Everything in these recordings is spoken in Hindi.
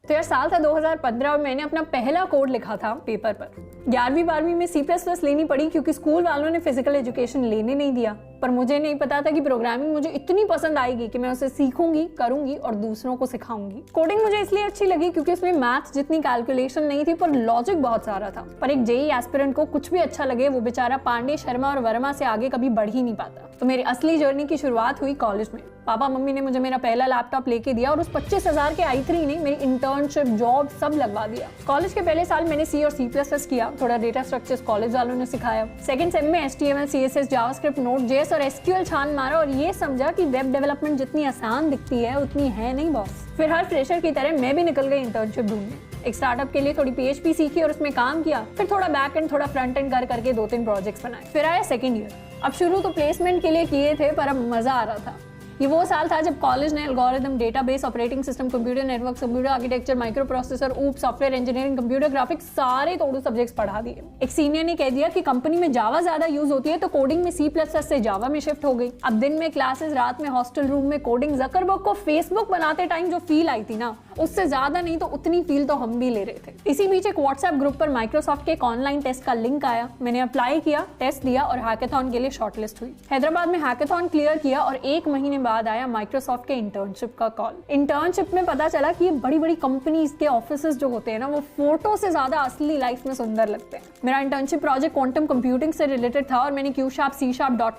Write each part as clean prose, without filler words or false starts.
तो यार साल था 2015 और मैंने अपना पहला कोड लिखा था पेपर पर। 11वीं 12वीं में C++ लेनी पड़ी क्योंकि स्कूल वालों ने फिजिकल एजुकेशन लेने नहीं दिया, पर मुझे नहीं पता था कि प्रोग्रामिंग मुझे इतनी पसंद आएगी कि मैं उसे सीखूंगी, करूंगी और दूसरों को सिखाऊंगी। कोडिंग मुझे इसलिए अच्छी लगी क्योंकि उसमें मैथ्स जितनी कैलकुलेशन नहीं थी पर लॉजिक बहुत सारा था। पर एक जेईई एस्पिरेंट को कुछ भी अच्छा लगे, वो बेचारा पांडे, शर्मा और वर्मा से आगे कभी बढ़ ही नहीं पाता। तो मेरी असली जर्नी की शुरुआत हुई कॉलेज में। पापा मम्मी ने मुझे मेरा पहला लैपटॉप लेके दिया और उस 25,000 के i3 ने मेरी इंटर्नशिप, जॉब सब लगवा दिया। कॉलेज के पहले साल मैंने C और C++ किया, थोड़ा डेटा स्ट्रक्चर्स कॉलेज वालों ने सिखाया। सेकंड सेम में HTML, CSS, जावास्क्रिप्ट, नोड.js और SQL छान मारा और ये समझा कि वेब डेवलपमेंट जितनी आसान दिखती है उतनी है नहीं बॉस। फिर हर फ्रेशर की तरह मैं भी निकल गई इंटर्नशिप ढूंढने। एक स्टार्टअप के लिए थोड़ी PHP सीखी और उसमें काम किया, फिर थोड़ा बैक एंड, थोड़ा फ्रंट एंड करके 2-3 प्रोजेक्ट्स बनाए। फिर आया सेकंड ईयर। अब शुरू तो प्लेसमेंट के लिए किए थे, पर अब मजा आ रहा था। ये वो साल था जब कॉलेज ने algorithm, database, operating system, computer network, computer architecture, micro processor, software engineering, computer graphics सारे तोड़ू सब्जेक्ट्स पढ़ा दिए। एक सीनियर ने कह दिया कि कंपनी में जावा ज्यादा यूज होती है, तो कोडिंग में C++ से जावा में शिफ्ट हो गई। अब दिन में क्लासेस, रात में हॉस्टल रूम में कोडिंग। ज़करबर्ग को फेसबुक बनाते टाइम जो फील आई थी ना, उससे ज्यादा नहीं तो उतनी फील तो हम भी ले रहे थे। इसी बीच एक व्हाट्सएप ग्रुप पर माइक्रोसॉफ्ट के एक ऑनलाइन टेस्ट का लिंक आया। मैंने अप्लाई किया, टेस्ट दिया और हैकाथॉन के लिए शॉर्टलिस्ट हुई। हैदराबाद में हैकाथॉन क्लियर किया और 1 महीने बाद आया माइक्रोसॉफ्ट के इंटर्नशिप का कॉल। इंटर्नशिप में पता चला कि ये बड़ी-बड़ी कंपनीज के ऑफिसेस जो होते हैं ना, वो फोटो से ज्यादा असली लाइफ में सुंदर लगते हैं। मेरा इंटर्नशिप प्रोजेक्ट क्वांटम कंप्यूटिंग से रिलेटेड था और मैंने Q#, C#,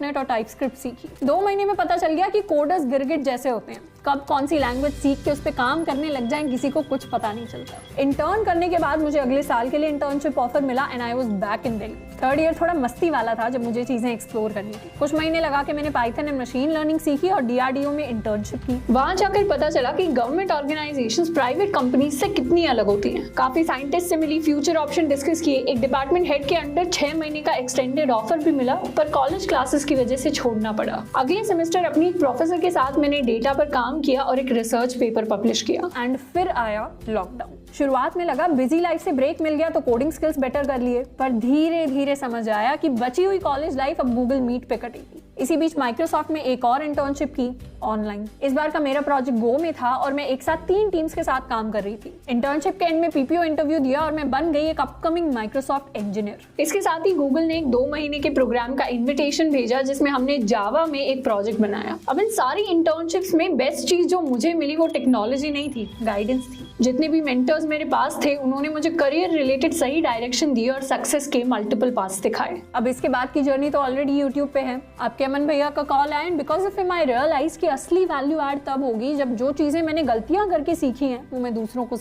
.NET और टाइपस्क्रिप्ट सीखी। 2 महीने में पता चल गया कि कोडर्स गिरगिट जैसे होते हैं, कब कौन सी लैंग्वेज सीख के उस पे काम करने लग जाएं किसी को कुछ पता नहीं चलता। इंटर्न करने के बाद मुझे अगले साल के लिए इंटर्नशिप ऑफर मिला and I was back in Delhi. Third year थोड़ा मस्ती वाला था जब मुझे चीजें एक्सप्लोर करनी थी। कुछ महीने लगा के मैंने पाइथन एंड मशीन लर्निंग सीखी और DRDO में इंटर्नशिप की। वहां जाकर पता चला कि गवर्नमेंट ऑर्गेनाइजेशंस प्राइवेट कंपनीज से कितनी अलग होती हैं। काफी साइंटिस्ट से मिली, फ्यूचर ऑप्शन डिस्कस किए। एक डिपार्टमेंट हेड के अंडर 6 महीने का एक्सटेंडेड ऑफर भी मिला, पर कॉलेज क्लासेस की वजह से छोड़ना पड़ा। अगले सेमेस्टर अपनी एक प्रोफेसर के साथ मैंने डेटा पर काम किया और एक रिसर्च पेपर पब्लिश किया। एंड फिर आया लॉकडाउन। शुरुआत में लगा बिजी लाइफ से ब्रेक मिल गया तो कोडिंग स्किल्स बेटर कर लिए, पर धीरे धीरे समझ आया कि बची हुई कॉलेज लाइफ अब गूगल मीट पे कटेगी। इसी बीच माइक्रोसॉफ्ट में एक और इंटर्नशिप की, ऑनलाइन। इस बार का मेरा प्रोजेक्ट गो में था और मैं एक साथ 3 टीम्स के साथ काम कर रही थी। इंटर्नशिप के एंड में PPO इंटरव्यू दिया और मैं बन गई एक अपकमिंग माइक्रोसॉफ्ट इंजीनियर। इसके साथ ही गूगल ने एक 2 महीने के प्रोग्राम का इन्विटेशन भेजा जिसमें हमने जावा में एक प्रोजेक्ट बनाया। अब इन सारी इंटर्नशिप्स में बेस्ट चीज जो मुझे मिली वो टेक्नोलॉजी नहीं थी, गाइडेंस थी। जितने भी मेंटर्स मेरे पास थे उन्होंने मुझे करियर रिलेटेड सही डायरेक्शन दी और सक्सेस के मल्टीपल पाथ्स दिखाए। अब इसके बाद की जर्नी तो ऑलरेडी यूट्यूब पे है। आपके अमन भैया का कॉल आया and because of him I realise कि असली वैल्यू ऐड तब होगी जब जो चीजें मैंने गलतियां करके सीखी हैं वो मैं दूसरों को